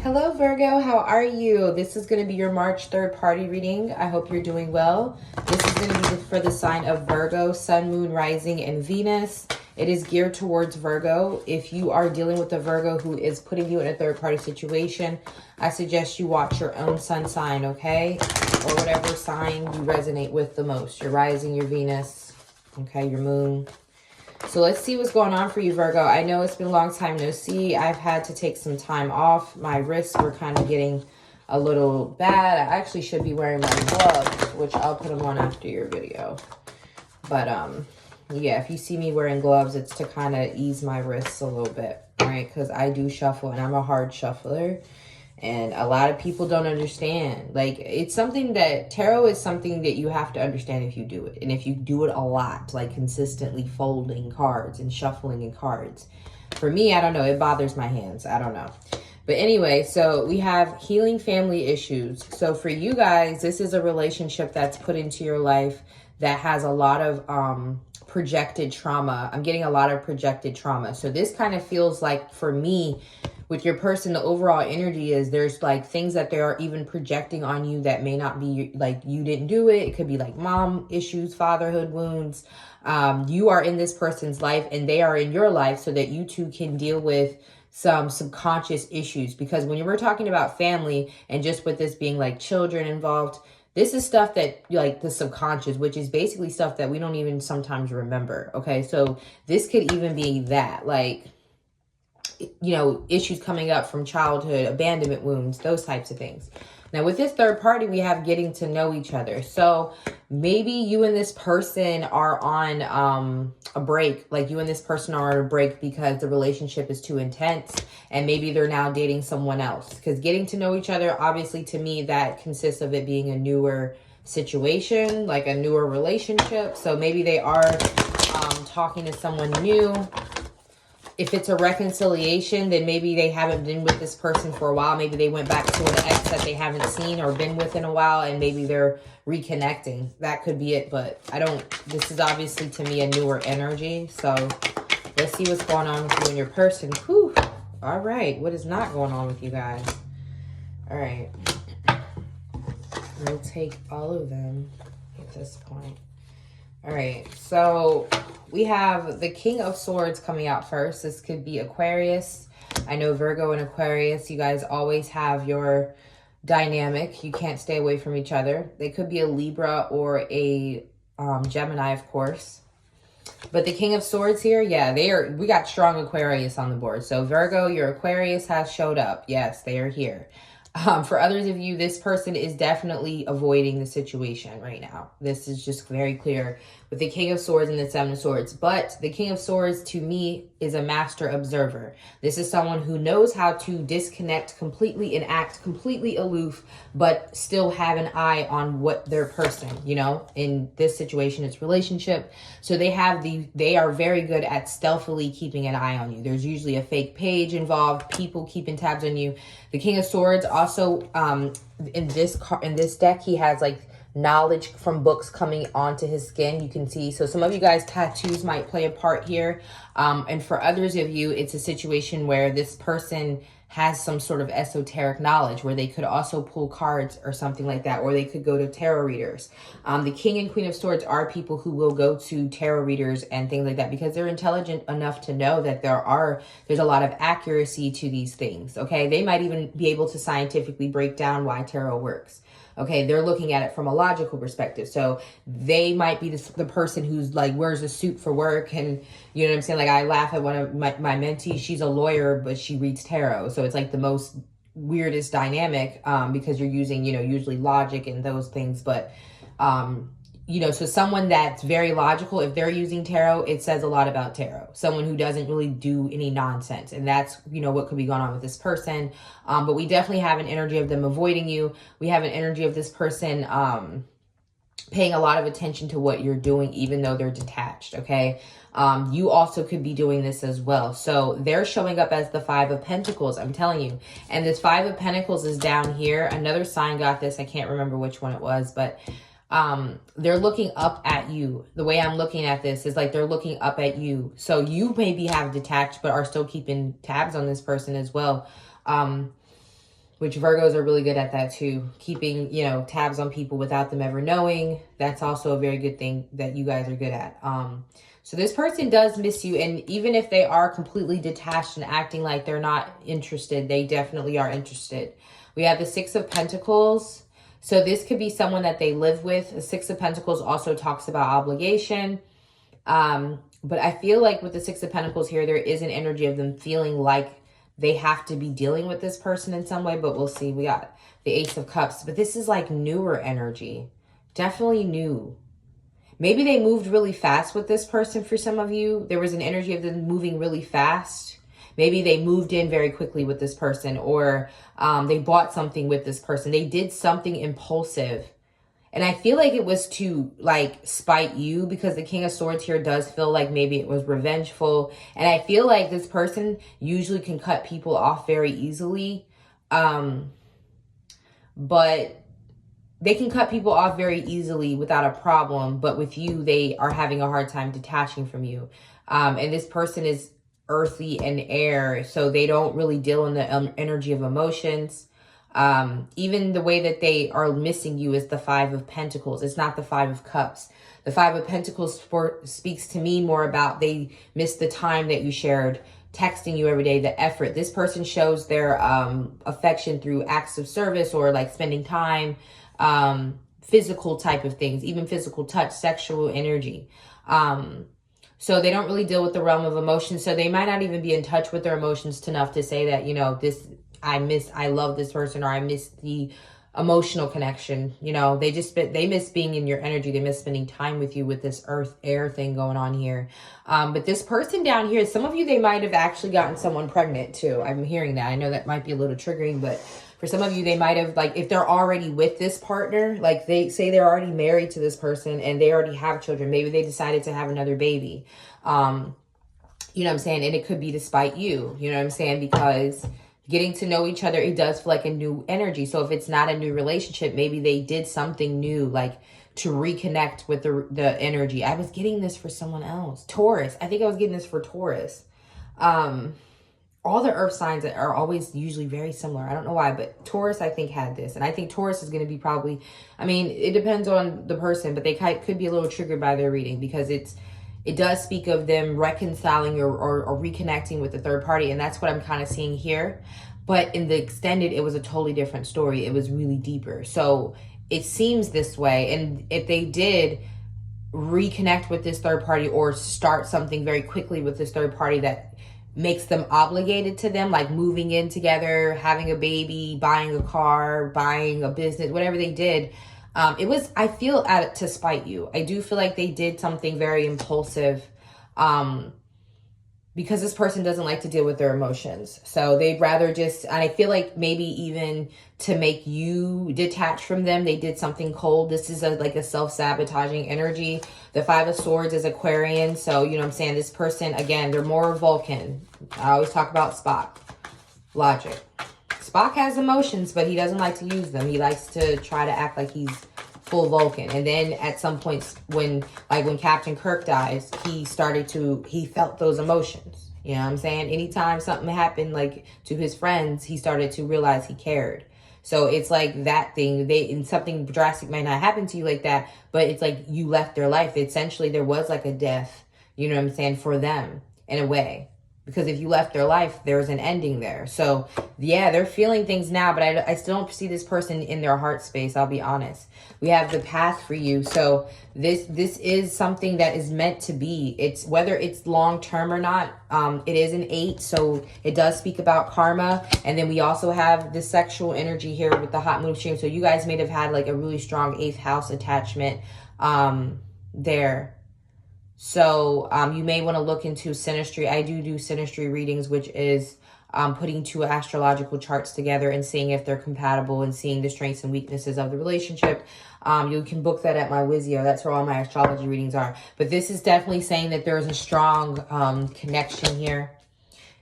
Hello Virgo, how are you? This is going to be your March 3rd party reading. I hope you're doing well. This is going to be for the sign of Virgo, Sun, Moon, Rising, and Venus. It is geared towards Virgo. If you are dealing with a Virgo who is putting you in a third party situation, I suggest you watch your own sun sign, okay? Or whatever sign you resonate with the most. Your rising, your Venus, okay, your moon. So let's see what's going on for you, Virgo. I know it's been a long time no see. I've had to take some time off. My wrists were kind of getting a little bad. I actually should be wearing my gloves, which I'll put them on after your video. But, yeah, if you see me wearing gloves, it's to kind of ease my wrists a little bit, right? Because I do shuffle, and I'm a hard shuffler. And a lot of people don't understand. Like, it's something that, tarot is something that you have to understand if you do it. And if you do it a lot, like consistently folding cards and shuffling in cards. For me, I don't know. It bothers my hands. I don't know. But anyway, so we have healing family issues. So for you guys, this is a relationship that's put into your life that has a lot of projected trauma. I'm getting a lot of projected trauma. So this kind of feels like, for me, with your person, the overall energy is there's like things that they are even projecting on you that may not be like you didn't do it. It could be like mom issues, fatherhood wounds. You are in this person's life and they are in your life so that you two can deal with some subconscious issues. Because when you were talking about family and just with this being like children involved, this is stuff that like the subconscious, which is basically stuff that we don't even sometimes remember. Okay, so this could even be that, like, you know, issues coming up from childhood, abandonment wounds, those types of things. Now, with this third party, we have getting to know each other. So maybe you and this person are on a break. Like you and this person are on a break because the relationship is too intense. And maybe they're now dating someone else. Because getting to know each other, obviously, to me, that consists of it being a newer situation, like a newer relationship. So maybe they are talking to someone new. If it's a reconciliation, then maybe they haven't been with this person for a while. Maybe they went back to an ex that they haven't seen or been with in a while, and maybe they're reconnecting. That could be it, but this is obviously to me a newer energy. So let's see what's going on with you and your person. Whew. All right. What is not going on with you guys? All right. We'll take all of them at this point. All right. So we have the King of Swords coming out first. This could be Aquarius. I know Virgo and Aquarius, you guys always have your dynamic. You can't stay away from each other. They could be a Libra or a Gemini, of course. But the King of Swords here, yeah, we got strong Aquarius on the board. So Virgo, your Aquarius has showed up. Yes, they are here. For others of you, this person is definitely avoiding the situation right now. This is just very clear with the King of Swords and the Seven of Swords. But the King of Swords, to me, is a master observer. This is someone who knows how to disconnect completely and act completely aloof, but still have an eye on what their person, you know, in this situation, it's relationship. So they are very good at stealthily keeping an eye on you. There's usually a fake page involved, people keeping tabs on you. The King of Swords also, in this deck, he has like knowledge from books coming onto his skin. You can see, so some of you guys, tattoos might play a part here. And for others of you, it's a situation where this person has some sort of esoteric knowledge where they could also pull cards or something like that, or they could go to tarot readers. The King and Queen of Swords are people who will go to tarot readers and things like that because they're intelligent enough to know that there's a lot of accuracy to these things, okay? They might even be able to scientifically break down why tarot works. Okay, they're looking at it from a logical perspective. So they might be the person who's like wears a suit for work, and you know what I'm saying? Like I laugh at one of my mentees. She's a lawyer, but she reads tarot. So it's like the most weirdest dynamic because you're using, you know, usually logic and those things. But, you know, so someone that's very logical, if they're using tarot, it says a lot about tarot. Someone who doesn't really do any nonsense. And that's, you know, what could be going on with this person. But we definitely have an energy of them avoiding you. We have an energy of this person paying a lot of attention to what you're doing, even though they're detached, okay? You also could be doing this as well. So they're showing up as the Five of Pentacles, I'm telling you. And this Five of Pentacles is down here. Another sign got this. I can't remember which one it was, but they're looking up at you. The way I'm looking at this is like they're looking up at you. So you maybe have detached, but are still keeping tabs on this person as well. which Virgos are really good at that too. Keeping, you know, tabs on people without them ever knowing. That's also a very good thing that you guys are good at. So this person does miss you. And even if they are completely detached and acting like they're not interested, they definitely are interested. We have the Six of Pentacles. So this could be someone that they live with. The Six of Pentacles also talks about obligation. But I feel like with the Six of Pentacles here, there is an energy of them feeling like they have to be dealing with this person in some way, but we'll see. We got the Ace of Cups, but this is like newer energy. Definitely new. Maybe they moved really fast with this person for some of you. There was an energy of them moving really fast. Maybe they moved in very quickly with this person, or they bought something with this person. They did something impulsive. And I feel like it was to like spite you, because the King of Swords here does feel like maybe it was revengeful. And I feel like this person usually can cut people off very easily. But they can cut people off very easily without a problem. But with you, they are having a hard time detaching from you. And this person is earthy and air, so they don't really deal in the energy of emotions. Even the way that they are missing you is the Five of Pentacles. It's not the Five of Cups. The Five of Pentacles speaks to me more about they miss the time that you shared, texting you every day, the effort. This person shows their affection through acts of service, or like spending time, physical type of things, even physical touch, sexual energy. So they don't really deal with the realm of emotions. So they might not even be in touch with their emotions enough to say that, you know, I love this person, or I miss the emotional connection. You know, they miss being in your energy. They miss spending time with you with this earth air thing going on here. But this person down here, some of you, they might have actually gotten someone pregnant too. I'm hearing that. I know that might be a little triggering, but for some of you, they might have, like, if they're already with this partner, like they say they're already married to this person and they already have children. Maybe they decided to have another baby. You know what I'm saying? And it could be to spite you, you know what I'm saying? Because getting to know each other, it does feel like a new energy. So if it's not a new relationship, maybe they did something new, like to reconnect with the energy. I was getting this for someone else. Taurus. I think I was getting this for Taurus. All the earth signs are always usually very similar. I don't know why, but Taurus, I think, had this. And I think Taurus is going to be probably, I mean, it depends on the person, but they could be a little triggered by their reading, because it does speak of them reconciling or reconnecting with the third party. And that's what I'm kind of seeing here. But in the extended, it was a totally different story. It was really deeper. So it seems this way. And if they did reconnect with this third party, or start something very quickly with this third party that makes them obligated to them, like moving in together, having a baby, buying a car, buying a business, whatever they did, it was, I feel, to spite you. I do feel like they did something very impulsive, because this person doesn't like to deal with their emotions. So they'd rather just, and I feel like maybe even to make you detach from them, they did something cold. This is like a self-sabotaging energy. The Five of Swords is Aquarian. So, you know what I'm saying? This person, again, they're more Vulcan. I always talk about Spock. Logic. Spock has emotions, but he doesn't like to use them. He likes to try to act like he's full Vulcan. And then at some points when Captain Kirk dies, he felt those emotions. You know what I'm saying? Anytime something happened like to his friends, he started to realize he cared. So it's like that thing, and something drastic might not happen to you like that, but it's like you left their life. Essentially, there was like a death, you know what I'm saying, for them in a way. Because if you left their life, there's an ending there. So, yeah, they're feeling things now, but I still don't see this person in their heart space, I'll be honest. We have the path for you. So this is something that is meant to be. It's whether it's long-term or not. It is an 8, so it does speak about karma. And then we also have the sexual energy here with the hot moon stream. So you guys may have had like a really strong 8th house attachment there. So you may want to look into synastry. I do synastry readings, which is putting two astrological charts together and seeing if they're compatible and seeing the strengths and weaknesses of the relationship. You can book that at my Wizio. That's where all my astrology readings are. But this is definitely saying that there's a strong connection here.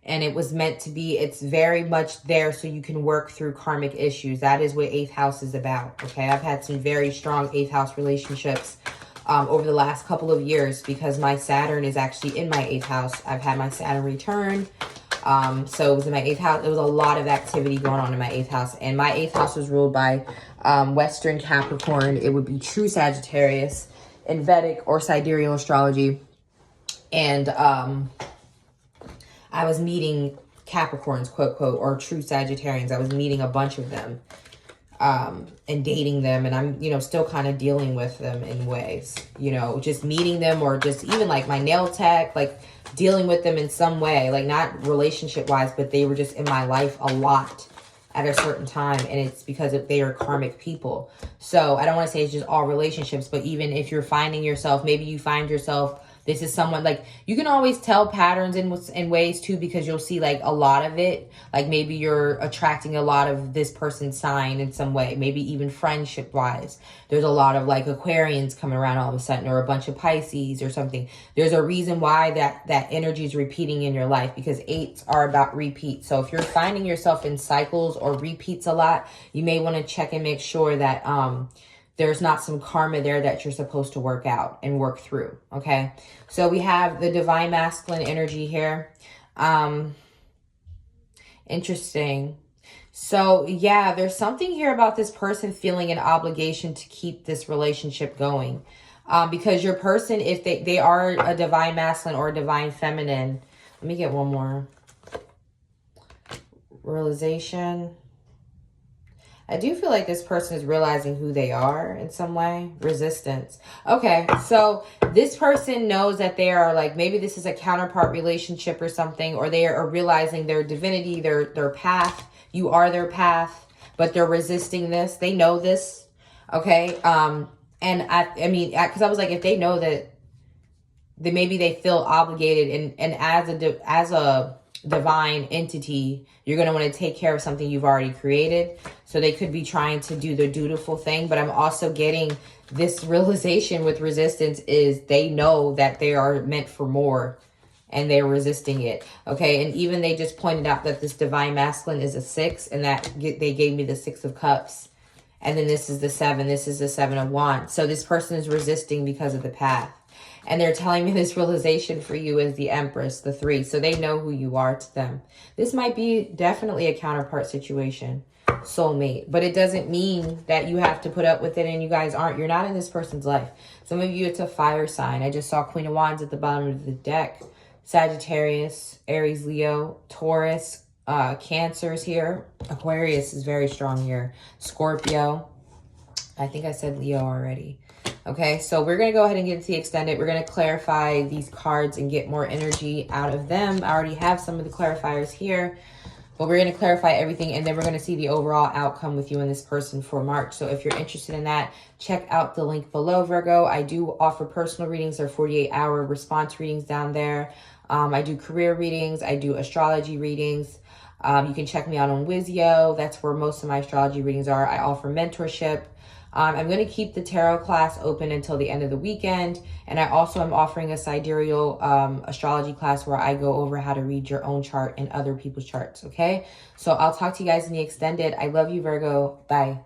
And it was meant to be. It's very much there so you can work through karmic issues. That is what 8th house is about. Okay, I've had some very strong 8th house relationships over the last couple of years, because my Saturn is actually in my 8th house. I've had my Saturn return. So it was in my 8th house. There was a lot of activity going on in my 8th house. And my 8th house was ruled by Western Capricorn. It would be true Sagittarius in Vedic or sidereal astrology. And I was meeting Capricorns, quote, quote, or true Sagittarians. I was meeting a bunch of them and dating them. And I'm, you know, still kind of dealing with them in ways, you know, just meeting them, or just even like my nail tech, like dealing with them in some way, like not relationship wise, but they were just in my life a lot at a certain time. And it's because they are karmic people. So I don't want to say it's just all relationships, but even if you're finding yourself, maybe you find yourself, this is someone, like, you can always tell patterns in ways too, because you'll see like a lot of it. Like maybe you're attracting a lot of this person's sign in some way, maybe even friendship wise. There's a lot of like Aquarians coming around all of a sudden, or a bunch of Pisces or something. There's a reason why that energy is repeating in your life, because 8s are about repeat. So if you're finding yourself in cycles or repeats a lot, you may want to check and make sure that there's not some karma there that you're supposed to work out and work through, okay? So we have the divine masculine energy here. Interesting. So yeah, there's something here about this person feeling an obligation to keep this relationship going. Because your person, if they are a divine masculine or a divine feminine, let me get one more. Realization. I do feel like this person is realizing who they are in some way. Resistance. Okay, so this person knows that they are like, maybe this is a counterpart relationship or something, or they are realizing their divinity, their path. You are their path, but they're resisting this. They know this, okay? And I mean, because I was like, if they know that, then maybe they feel obligated, and as a divine entity, you're going to want to take care of something you've already created. So they could be trying to do the dutiful thing, but I'm also getting this realization with resistance is they know that they are meant for more and they're resisting it. Okay. And even they just pointed out that this divine masculine is a 6, and that they gave me the 6 of Cups. And then this is the 7. This is the 7 of Wands. So this person is resisting because of the path. And they're telling me this realization for you is the Empress, the 3. So they know who you are to them. This might be definitely a counterpart situation, soulmate. But it doesn't mean that you have to put up with it and you guys aren't. You're not in this person's life. Some of you, it's a fire sign. I just saw Queen of Wands at the bottom of the deck. Sagittarius, Aries, Leo, Taurus, Cancer's here. Aquarius is very strong here. Scorpio. I think I said Leo already. Okay, so we're going to go ahead and get into the extended. We're going to clarify these cards and get more energy out of them. I already have some of the clarifiers here, but we're going to clarify everything, and then we're going to see the overall outcome with you and this person for March. So if you're interested in that, check out the link below, Virgo. I do offer personal readings. They're 48-hour response readings down there. I do career readings. I do astrology readings. You can check me out on Wizio. That's where most of my astrology readings are. I offer mentorship. I'm going to keep the tarot class open until the end of the weekend. And I also am offering a sidereal astrology class where I go over how to read your own chart and other people's charts. Okay, so I'll talk to you guys in the extended. I love you, Virgo. Bye.